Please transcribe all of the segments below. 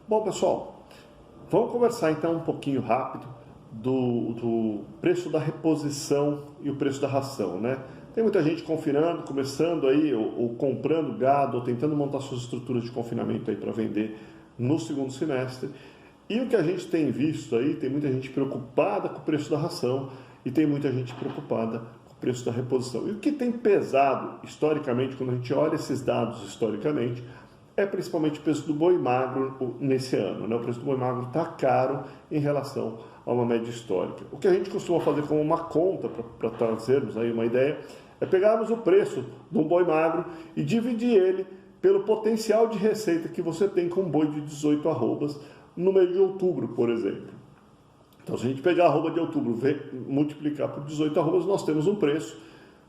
Bom, pessoal, vamos conversar então um pouquinho rápido do preço da reposição e o preço da ração, né? Tem muita gente confinando, começando aí, ou comprando gado, ou tentando montar suas estruturas de confinamento aí para vender no segundo semestre. E o que a gente tem visto aí, tem muita gente preocupada com o preço da ração e tem muita gente preocupada com o preço da reposição. E o que tem pesado historicamente, quando a gente olha esses dados historicamente, é principalmente o preço do boi magro nesse ano, né? O preço do boi magro está caro em relação a uma média histórica. O que a gente costuma fazer como uma conta, para trazermos aí uma ideia, é pegarmos o preço de um boi magro e dividir ele pelo potencial de receita que você tem com um boi de 18 arrobas no mês de outubro, por exemplo. Então, se a gente pegar a arroba de outubro, multiplicar por 18 arrobas, nós temos um preço.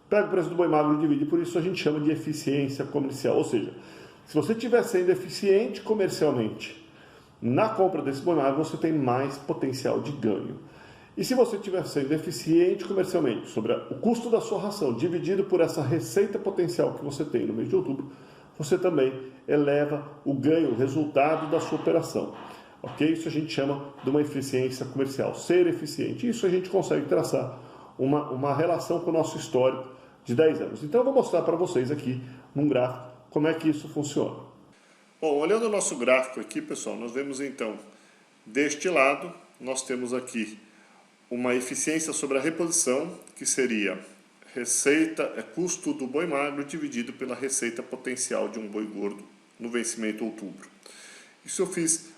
Pega o preço do boi magro e divide, por isso a gente chama de eficiência comercial, ou seja, se você estiver sendo eficiente comercialmente na compra desse boi magro, você tem mais potencial de ganho. E se você estiver sendo eficiente comercialmente sobre o custo da sua ração, dividido por essa receita potencial que você tem no mês de outubro, você também eleva o ganho, o resultado da sua operação. Ok? Isso a gente chama de uma eficiência comercial, ser eficiente. Isso a gente consegue traçar uma relação com o nosso histórico de 10 anos. Então eu vou mostrar para vocês aqui num gráfico como é que isso funciona. Bom, olhando o nosso gráfico aqui, pessoal, nós vemos então, deste lado, nós temos aqui uma eficiência sobre a reposição, que seria custo do boi magro dividido pela receita potencial de um boi gordo no vencimento outubro. Isso eu fiz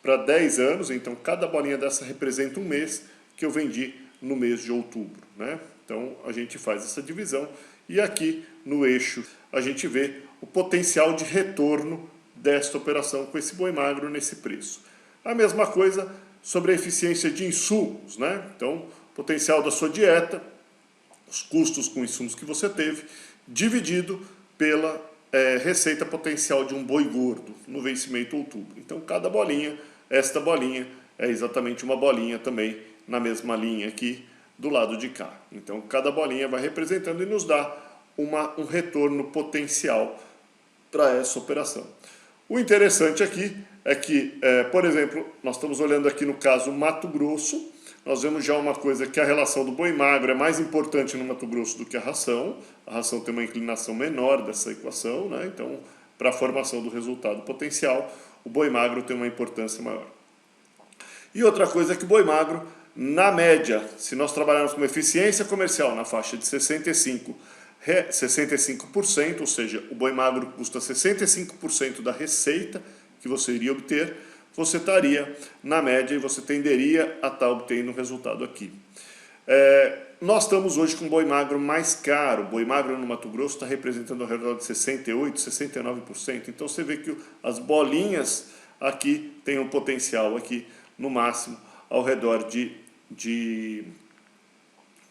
para 10 anos, então cada bolinha dessa representa um mês que eu vendi no mês de outubro, né? Então a gente faz essa divisão e aqui no eixo a gente vê o potencial de retorno desta operação com esse boi magro nesse preço. A mesma coisa sobre a eficiência de insumos, né? Então, potencial da sua dieta, os custos com insumos que você teve, dividido pela receita potencial de um boi gordo no vencimento outubro. Então, cada bolinha, esta bolinha é exatamente uma bolinha também na mesma linha aqui do lado de cá. Então, cada bolinha vai representando e nos dá um retorno potencial para essa operação. O interessante aqui é que, por exemplo, nós estamos olhando aqui no caso Mato Grosso, nós vemos já uma coisa que a relação do boi magro é mais importante no Mato Grosso do que a ração tem uma inclinação menor dessa equação, né? Então, para a formação do resultado potencial, o boi magro tem uma importância maior. E outra coisa é que o boi magro, na média, se nós trabalharmos com uma eficiência comercial na faixa de 65%, ou seja, o boi magro custa 65% da receita que você iria obter, você estaria na média e você tenderia a estar obtendo um resultado aqui. Nós estamos hoje com um boi magro mais caro. O boi magro no Mato Grosso está representando ao redor de 68%, 69%. Então você vê que as bolinhas aqui têm um potencial aqui, no máximo, ao redor de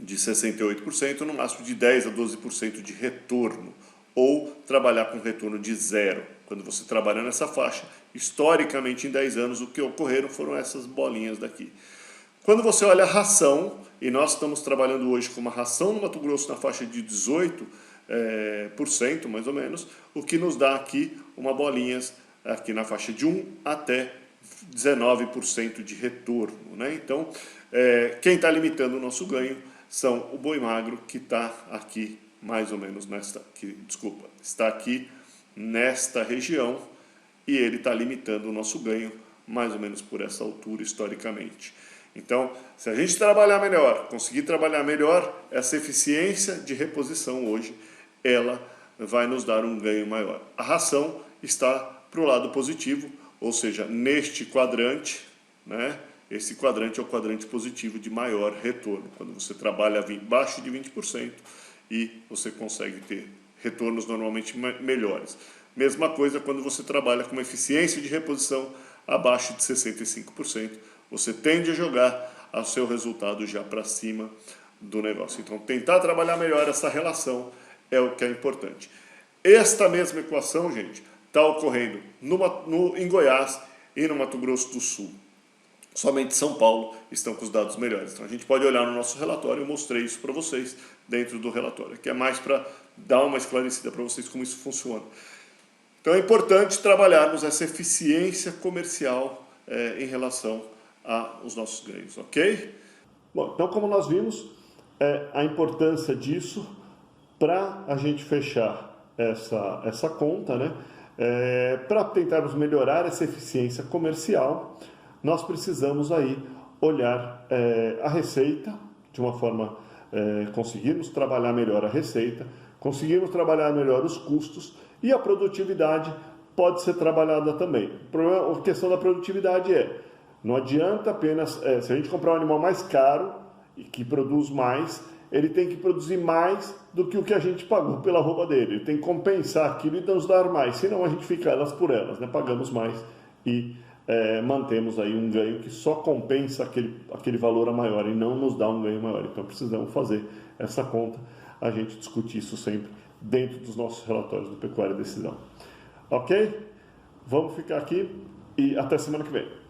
68%, no máximo de 10% a 12% de retorno, ou trabalhar com retorno de zero. Quando você trabalha nessa faixa, historicamente em 10 anos, o que ocorreram foram essas bolinhas daqui. Quando você olha a ração, e nós estamos trabalhando hoje com uma ração no Mato Grosso na faixa de 18%, mais ou menos, o que nos dá aqui uma bolinhas aqui na faixa de 1 até 19% de retorno, né? Então, quem está limitando o nosso ganho são o boi magro, que está aqui mais ou menos está aqui nesta região, e ele está limitando o nosso ganho mais ou menos por essa altura historicamente. Então, se a gente trabalhar melhor, conseguir trabalhar melhor, essa eficiência de reposição hoje, ela vai nos dar um ganho maior. A ração está para o lado positivo, ou seja, neste quadrante, né? Esse quadrante é o quadrante positivo de maior retorno, quando você trabalha abaixo de 20% e você consegue ter retornos normalmente melhores. Mesma coisa quando você trabalha com uma eficiência de reposição abaixo de 65%, você tende a jogar o seu resultado já para cima do negócio. Então, tentar trabalhar melhor essa relação é o que é importante. Esta mesma equação, gente, está ocorrendo em Goiás e no Mato Grosso do Sul. Somente São Paulo estão com os dados melhores. Então a gente pode olhar no nosso relatório, eu mostrei isso para vocês dentro do relatório, que é mais para dar uma esclarecida para vocês como isso funciona. Então é importante trabalharmos essa eficiência comercial em relação aos nossos ganhos, ok? Bom, então como nós vimos, a importância disso para a gente fechar essa conta, né? Para tentarmos melhorar essa eficiência comercial, nós precisamos aí olhar a receita de uma forma, conseguirmos trabalhar melhor a receita, conseguirmos trabalhar melhor os custos e a produtividade pode ser trabalhada também. A questão da produtividade não adianta apenas, se a gente comprar um animal mais caro e que produz mais, ele tem que produzir mais do que o que a gente pagou pela roupa dele. Ele tem que compensar aquilo e nos dar mais, senão a gente fica elas por elas, né? Pagamos mais e mantemos aí um ganho que só compensa aquele valor maior e não nos dá um ganho maior. Então precisamos fazer essa conta, a gente discute isso sempre dentro dos nossos relatórios do Pecuária Decisão. Ok? Vamos ficar aqui e até semana que vem.